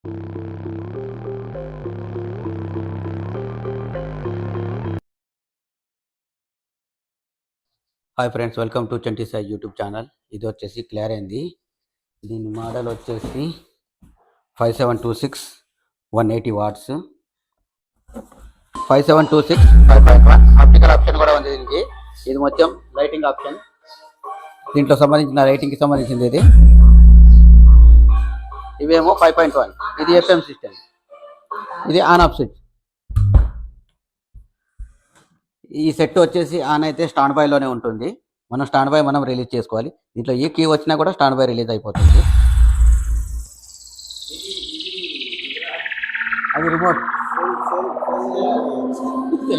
Hi friends, welcome to Chanti Sai YouTube channel. ఇది వచ్చేసి clear అయింది. దీని మోడల్ వచ్చేసి 5726 180 వాట్స్ 5726 5.1 ఆప్టికల్ ఆప్షన్ కూడా ఉంది దీనికి. ఇది మొత్తం లైటింగ్ ఆప్షన్. దీంట్లో సంబంధించిన లైటింగ్కి సంబంధించింది ఇది. ఇవేమో 5.1. ఇది ఎఫ్ఎం సిస్టమ్. ఇది ఆన్ ఆఫ్ స్విచ్. ఈ సెట్ వచ్చేసి ఆన్ అయితే స్టాండ్ బైలోనే ఉంటుంది. మనం స్టాండ్ బై మనం రిలీజ్ చేసుకోవాలి. దీంట్లో ఏ కీ వచ్చినా కూడా స్టాండ్ బై రిలీజ్ అయిపోతుంది. అది రిమోట్. ఓకే,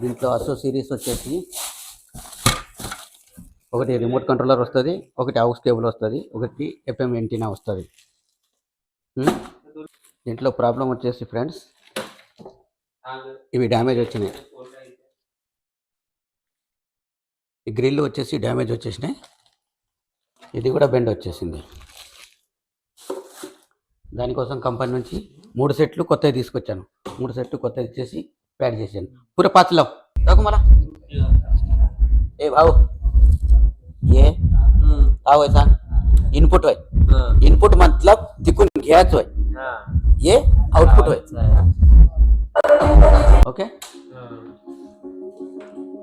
దీంట్లో అసో సిరీస్ వచ్చేసి ఒకటి రిమోట్ కంట్రోలర్ వస్తుంది, ఒకటి AUX కేబుల్ వస్తుంది, ఒకటి FM యాంటీనా వస్తుంది. దీంట్లో ప్రాబ్లం వచ్చేసి ఫ్రెండ్స్, ఇవి డ్యామేజ్ వచ్చినాయి. ఈ గ్రిల్ వచ్చేసి డ్యామేజ్ వచ్చేసినాయి. ఇది కూడా బెండ్ వచ్చేసింది. దానికోసం కంపెనీ నుంచి 3 సెట్లు కొత్తవి తీసుకొచ్చాను. 3 సెట్లు కొత్తవి ఇచ్చేసి पैड చేశాను. पूरे 5 लो रखो मला. ए भाऊ, ये काय होय सांग? इनपुट होय. इनपुट मतलब तिकून घ्यायचं होय. ये आउटपुट होय. ओके,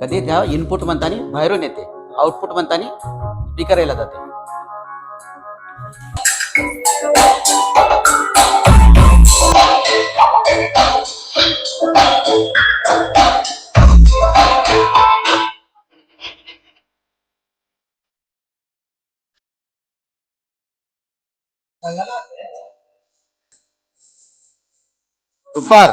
कधी त्या इनपुट म्हणतानी बाहेरून येते, आउटपुट म्हणतानी स्पीकर यायला जाते. ऊपर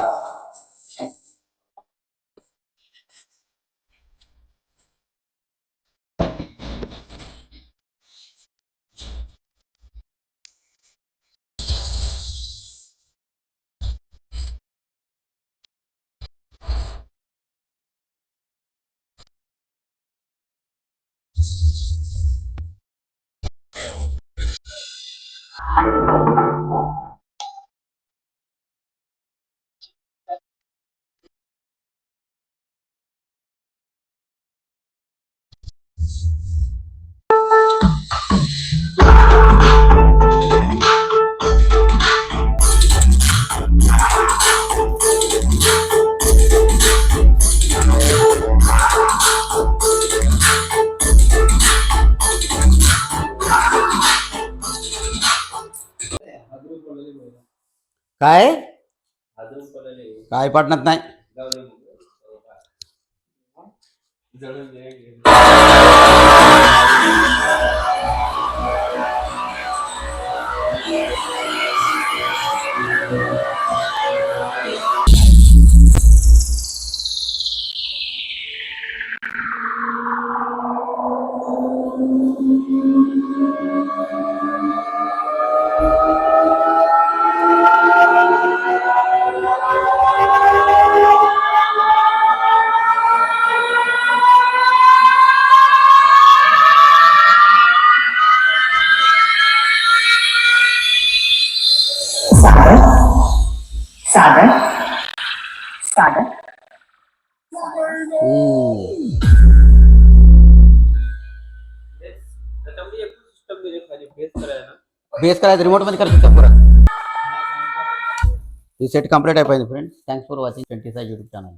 काय काय पडणार नाही. सागर सागर बेस करायचं, रिमोट मध्ये करू शकता पुरा. ही सेट कंप्लीट అయిపోయింది friends. Thanks for watching Chanti Sai YouTube channel.